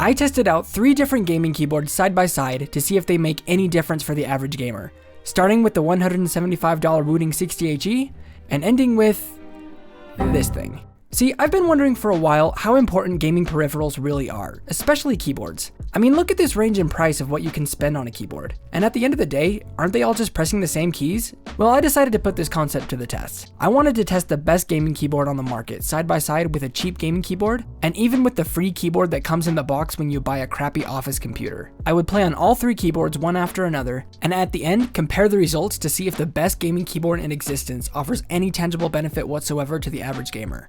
I tested out 3 different gaming keyboards side by side to see if they make any difference for the average gamer, starting with the $175 Wooting 60HE and ending with this thing. See, I've been wondering for a while how important gaming peripherals really are, especially keyboards. I mean, look at this range in price of what you can spend on a keyboard. And at the end of the day, aren't they all just pressing the same keys? Well, I decided to put this concept to the test. I wanted to test the best gaming keyboard on the market side by side with a cheap gaming keyboard, and even with the free keyboard that comes in the box when you buy a crappy office computer. I would play on all 3 keyboards one after another, and at the end, compare the results to see if the best gaming keyboard in existence offers any tangible benefit whatsoever to the average gamer.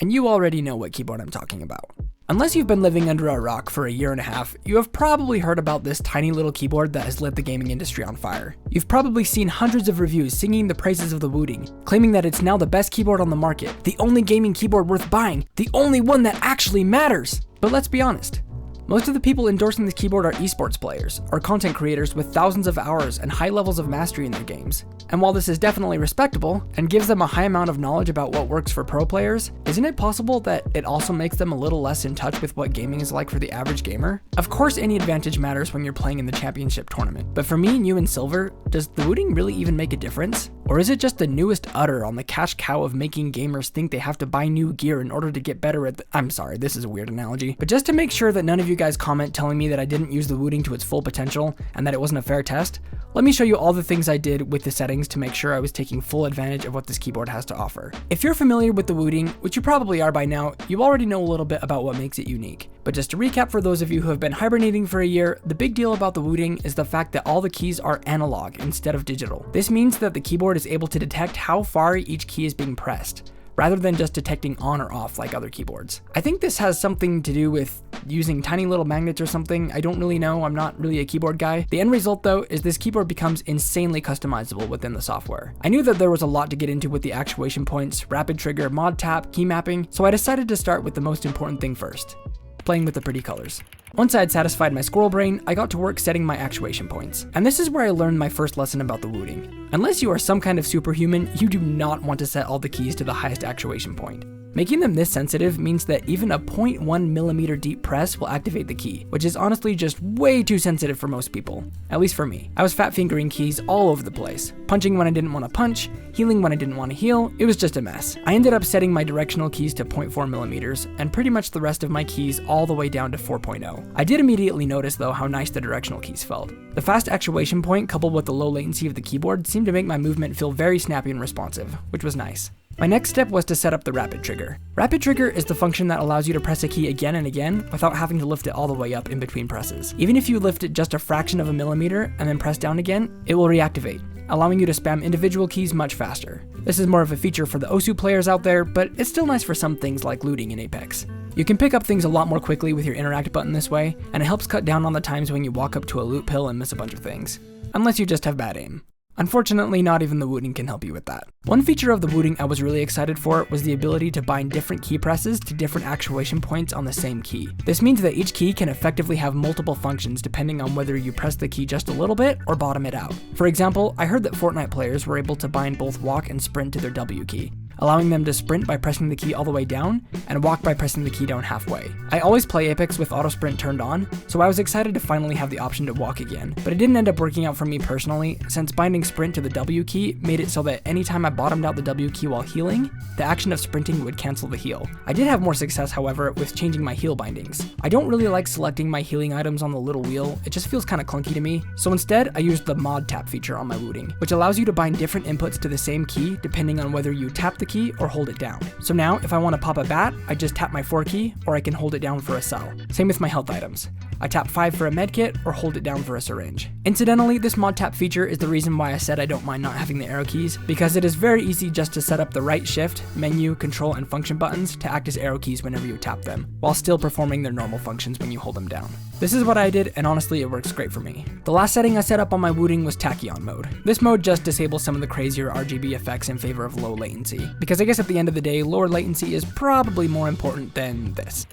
And you already know what keyboard I'm talking about. Unless you've been living under a rock for a year and a half, you have probably heard about this tiny little keyboard that has lit the gaming industry on fire. You've probably seen hundreds of reviews singing the praises of the Wooting, claiming that it's now the best keyboard on the market, the only gaming keyboard worth buying, the only one that actually matters. But let's be honest. Most of the people endorsing this keyboard are esports players, or content creators with thousands of hours and high levels of mastery in their games. And while this is definitely respectable, and gives them a high amount of knowledge about what works for pro players, isn't it possible that it also makes them a little less in touch with what gaming is like for the average gamer? Of course any advantage matters when you're playing in the championship tournament, but for me and you in silver, does the Wooting really even make a difference? Or is it just the newest udder on the cash cow of making gamers think they have to buy new gear in order to get better at I'm sorry, this is a weird analogy, but just to make sure that none of you guys comment telling me that I didn't use the Wooting to its full potential and that it wasn't a fair test, let me show you all the things I did with the settings to make sure I was taking full advantage of what this keyboard has to offer. If you're familiar with the Wooting, which you probably are by now, you already know a little bit about what makes it unique. But just to recap for those of you who have been hibernating for a year, the big deal about the Wooting is the fact that all the keys are analog instead of digital. This means that the keyboard is able to detect how far each key is being pressed, rather than just detecting on or off like other keyboards. I think this has something to do with using tiny little magnets or something. I don't really know, I'm not really a keyboard guy. The end result though is this keyboard becomes insanely customizable within the software. I knew that there was a lot to get into with the actuation points, rapid trigger, mod tap, key mapping, so I decided to start with the most important thing first, playing with the pretty colors. Once I had satisfied my squirrel brain, I got to work setting my actuation points. And this is where I learned my first lesson about the Wooting. Unless you are some kind of superhuman, you do not want to set all the keys to the highest actuation point. Making them this sensitive means that even a 0.1mm deep press will activate the key, which is honestly just way too sensitive for most people, at least for me. I was fat fingering keys all over the place, punching when I didn't want to punch, healing when I didn't want to heal. It was just a mess. I ended up setting my directional keys to 0.4mm and pretty much the rest of my keys all the way down to 4.0. I did immediately notice though how nice the directional keys felt. The fast actuation point coupled with the low latency of the keyboard seemed to make my movement feel very snappy and responsive, which was nice. My next step was to set up the rapid trigger. Rapid trigger is the function that allows you to press a key again and again without having to lift it all the way up in between presses. Even if you lift it just a fraction of a millimeter and then press down again, it will reactivate, allowing you to spam individual keys much faster. This is more of a feature for the OSU players out there, but it's still nice for some things like looting in Apex. You can pick up things a lot more quickly with your interact button this way, and it helps cut down on the times when you walk up to a loot pill and miss a bunch of things. Unless you just have bad aim. Unfortunately, not even the Wooting can help you with that. One feature of the Wooting I was really excited for was the ability to bind different key presses to different actuation points on the same key. This means that each key can effectively have multiple functions depending on whether you press the key just a little bit or bottom it out. For example, I heard that Fortnite players were able to bind both walk and sprint to their W key, allowing them to sprint by pressing the key all the way down and walk by pressing the key down halfway. I always play Apex with auto sprint turned on, so I was excited to finally have the option to walk again, but it didn't end up working out for me personally, since binding sprint to the W key made it so that anytime I bottomed out the W key while healing, the action of sprinting would cancel the heal. I did have more success, however, with changing my heal bindings. I don't really like selecting my healing items on the little wheel, it just feels kinda clunky to me, so instead I used the mod tap feature on my Wooting, which allows you to bind different inputs to the same key depending on whether you tap the key or hold it down. So now, if I want to pop a bat, I just tap my 4 key, or I can hold it down for a cell. Same with my health items. I tap 5 for a medkit, or hold it down for a syringe. Incidentally, this mod tap feature is the reason why I said I don't mind not having the arrow keys, because it is very easy just to set up the right shift, menu, control, and function buttons to act as arrow keys whenever you tap them, while still performing their normal functions when you hold them down. This is what I did, and honestly it works great for me. The last setting I set up on my Wooting was tachyon mode. This mode just disables some of the crazier RGB effects in favor of low latency, because I guess at the end of the day, lower latency is probably more important than this.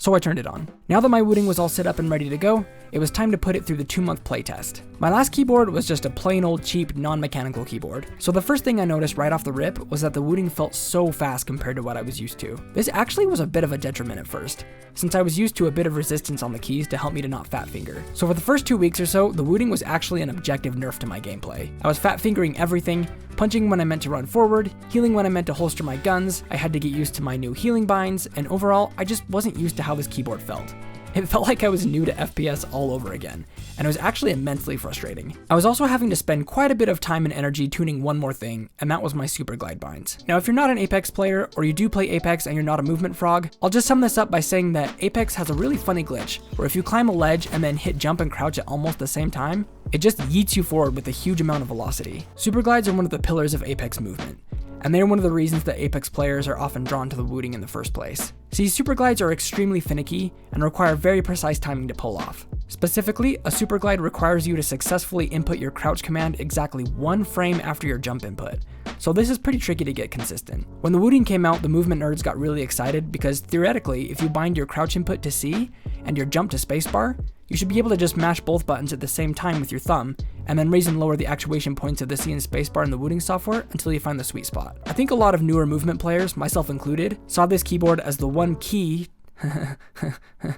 So I turned it on. Now that my Wooting was all set up and ready to go, it was time to put it through the 2-month playtest. My last keyboard was just a plain old cheap non-mechanical keyboard. So the first thing I noticed right off the rip was that the Wooting felt so fast compared to what I was used to. This actually was a bit of a detriment at first, since I was used to a bit of resistance on the keys to help me to not fat finger. So for the first 2 weeks or so, the Wooting was actually an objective nerf to my gameplay. I was fat fingering everything, punching when I meant to run forward, healing when I meant to holster my guns, I had to get used to my new healing binds, and overall, I just wasn't used to how this keyboard felt. It felt like I was new to FPS all over again, and it was actually immensely frustrating. I was also having to spend quite a bit of time and energy tuning one more thing, and that was my super glide binds. Now, if you're not an Apex player, or you do play Apex and you're not a movement frog, I'll just sum this up by saying that Apex has a really funny glitch, where if you climb a ledge and then hit jump and crouch at almost the same time, it just yeets you forward with a huge amount of velocity. Super glides are one of the pillars of Apex movement, and they're one of the reasons that Apex players are often drawn to the Wooting in the first place. See, super glides are extremely finicky and require very precise timing to pull off. Specifically, a super glide requires you to successfully input your crouch command exactly 1 frame after your jump input. So this is pretty tricky to get consistent. When the Wooting came out, the movement nerds got really excited because theoretically, if you bind your crouch input to C and your jump to spacebar, you should be able to just mash both buttons at the same time with your thumb, and then raise and lower the actuation points of the C and spacebar in the Wooting software until you find the sweet spot. I think a lot of newer movement players, myself included, saw this keyboard as the one key to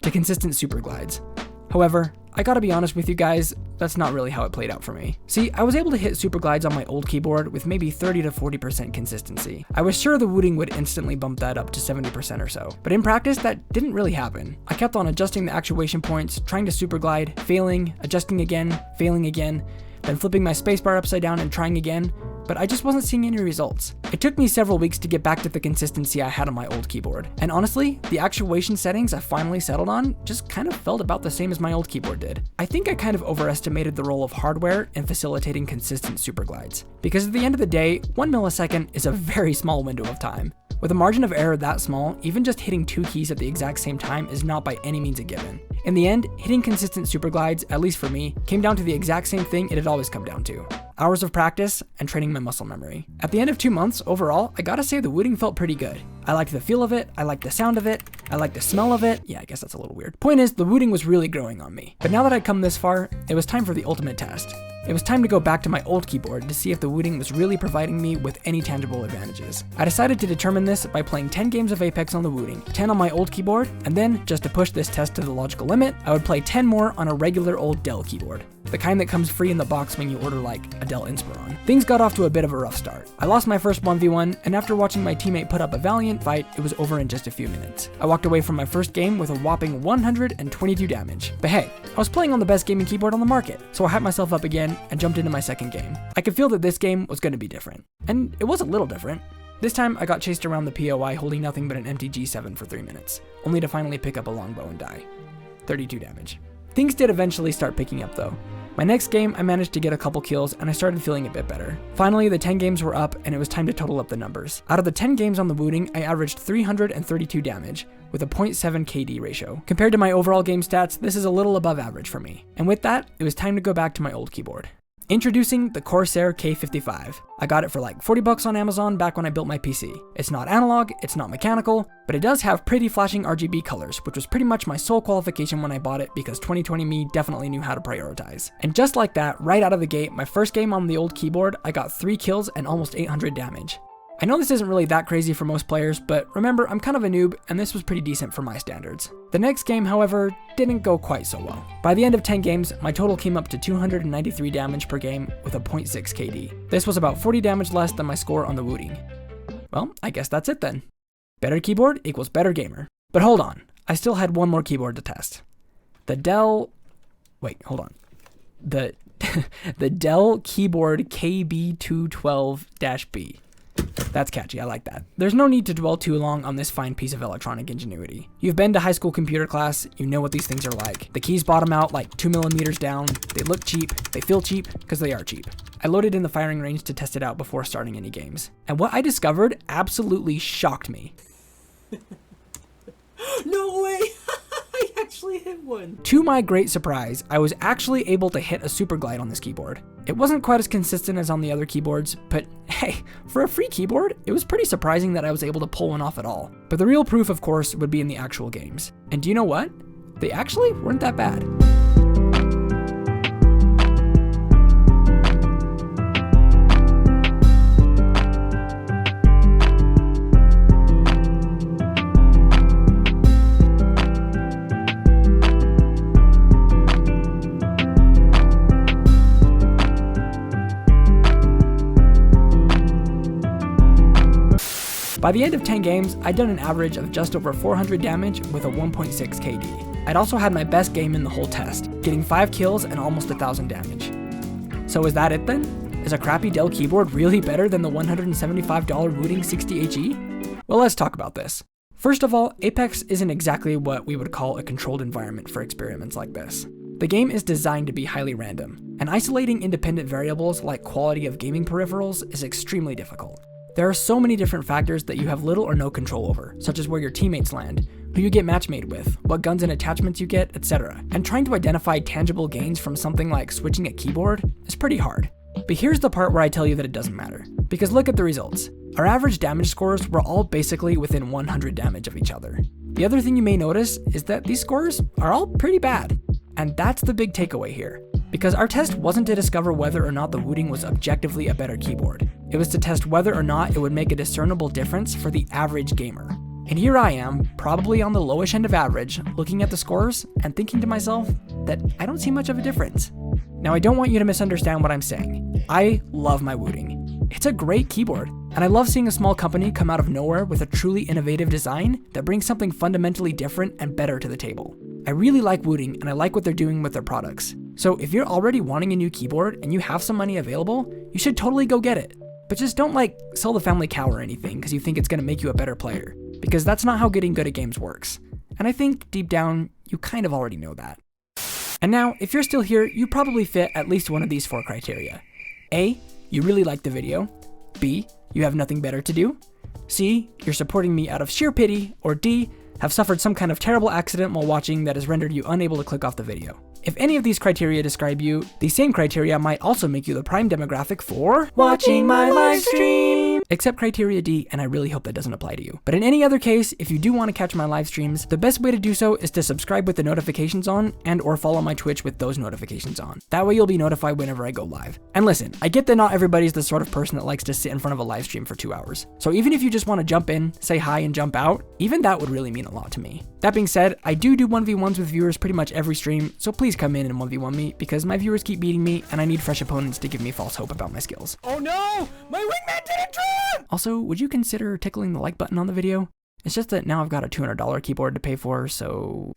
consistent super glides. However, I gotta be honest with you guys, that's not really how it played out for me. See, I was able to hit super glides on my old keyboard with maybe 30 to 40% consistency. I was sure the Wooting would instantly bump that up to 70% or so, but in practice that didn't really happen. I kept on adjusting the actuation points, trying to super glide, failing, adjusting again, failing again, then flipping my spacebar upside down and trying again, but I just wasn't seeing any results. It took me several weeks to get back to the consistency I had on my old keyboard. And honestly, the actuation settings I finally settled on just kind of felt about the same as my old keyboard did. I think I kind of overestimated the role of hardware in facilitating consistent super glides. Because at the end of the day, 1 millisecond is a very small window of time. With a margin of error that small, even just hitting 2 keys at the exact same time is not by any means a given. In the end, hitting consistent super glides, at least for me, came down to the exact same thing it had always come down to: hours of practice and training my muscle memory. At the end of 2 months, overall, I gotta say the Wooting felt pretty good. I liked the feel of it, I liked the sound of it, I liked the smell of it. Yeah, I guess that's a little weird. Point is, the Wooting was really growing on me. But now that I'd come this far, it was time for the ultimate test. It was time to go back to my old keyboard to see if the Wooting was really providing me with any tangible advantages. I decided to determine this by playing 10 games of Apex on the Wooting, 10 on my old keyboard, and then, just to push this test to the logical limit, I would play 10 more on a regular old Dell keyboard. The kind that comes free in the box when you order like a Dell Inspiron. Things got off to a bit of a rough start. I lost my first 1v1, and after watching my teammate put up a valiant fight, it was over in just a few minutes. I walked away from my first game with a whopping 122 damage. But hey, I was playing on the best gaming keyboard on the market, so I hyped myself up again and jumped into my second game. I could feel that this game was going to be different. And it was a little different. This time, I got chased around the POI holding nothing but an empty G7 for 3 minutes, only to finally pick up a longbow and die. 32 damage. Things did eventually start picking up though. My next game, I managed to get a couple kills and I started feeling a bit better. Finally, the 10 games were up and it was time to total up the numbers. Out of the 10 games on the Wooting, I averaged 332 damage with a 0.7 KD ratio. Compared to my overall game stats, this is a little above average for me. And with that, it was time to go back to my old keyboard. Introducing the Corsair K55. I got it for like 40 bucks on Amazon back when I built my PC. It's not analog, it's not mechanical, but it does have pretty flashing RGB colors, which was pretty much my sole qualification when I bought it because 2020 me definitely knew how to prioritize. And just like that, right out of the gate, my first game on the old keyboard, I got 3 kills and almost 800 damage. I know this isn't really that crazy for most players, but remember, I'm kind of a noob, and this was pretty decent for my standards. The next game, however, didn't go quite so well. By the end of 10 games, my total came up to 293 damage per game with a 0.6 KD. This was about 40 damage less than my score on the Wooting. Well, I guess that's it then. Better keyboard equals better gamer. But hold on, I still had one more keyboard to test. The Dell Keyboard KB212-B. That's catchy, I like that. There's no need to dwell too long on this fine piece of electronic ingenuity. You've been to high school computer class, you know what these things are like. The keys bottom out like 2 millimeters down, they look cheap, they feel cheap, because they are cheap. I loaded in the firing range to test it out before starting any games. And what I discovered absolutely shocked me. No way! I actually hit one. To my great surprise, I was actually able to hit a super glide on this keyboard. It wasn't quite as consistent as on the other keyboards, but hey, for a free keyboard, it was pretty surprising that I was able to pull one off at all. But the real proof, of course, would be in the actual games. And do you know what? They actually weren't that bad. By the end of 10 games, I'd done an average of just over 400 damage with a 1.6 KD. I'd also had my best game in the whole test, getting 5 kills and almost 1,000 damage. So is that it then? Is a crappy Dell keyboard really better than the $175 Wooting 60HE? Well, let's talk about this. First of all, Apex isn't exactly what we would call a controlled environment for experiments like this. The game is designed to be highly random, and isolating independent variables like quality of gaming peripherals is extremely difficult. There are so many different factors that you have little or no control over, such as where your teammates land, who you get matchmade with, what guns and attachments you get, etc. And trying to identify tangible gains from something like switching a keyboard is pretty hard. But here's the part where I tell you that it doesn't matter. Because look at the results. Our average damage scores were all basically within 100 damage of each other. The other thing you may notice is that these scores are all pretty bad. And that's the big takeaway here. Because our test wasn't to discover whether or not the Wooting was objectively a better keyboard. It was to test whether or not it would make a discernible difference for the average gamer. And here I am, probably on the lowish end of average, looking at the scores and thinking to myself that I don't see much of a difference. Now, I don't want you to misunderstand what I'm saying. I love my Wooting. It's a great keyboard, and I love seeing a small company come out of nowhere with a truly innovative design that brings something fundamentally different and better to the table. I really like Wooting, and I like what they're doing with their products. So if you're already wanting a new keyboard and you have some money available, you should totally go get it. But just don't sell the family cow or anything because you think it's going to make you a better player. Because that's not how getting good at games works. And I think deep down, you kind of already know that. And now, if you're still here, you probably fit at least one of these 4 criteria. A, you really like the video. B, you have nothing better to do. C, you're supporting me out of sheer pity. Or D, have suffered some kind of terrible accident while watching that has rendered you unable to click off the video. If any of these criteria describe you, these same criteria might also make you the prime demographic for watching my live stream. Except criteria D, and I really hope that doesn't apply to you. But in any other case, if you do want to catch my live streams, the best way to do so is to subscribe with the notifications on and or follow my Twitch with those notifications on. That way you'll be notified whenever I go live. And listen, I get that not everybody's the sort of person that likes to sit in front of a live stream for 2 hours. So even if you just want to jump in, say hi and jump out, even that would really mean a lot to me. That being said, I do 1v1s with viewers pretty much every stream, so please come in and 1v1 me because my viewers keep beating me and I need fresh opponents to give me false hope about my skills. Oh no! My wingman didn't turn! Also, would you consider tickling the like button on the video? It's just that now I've got a $200 keyboard to pay for, so...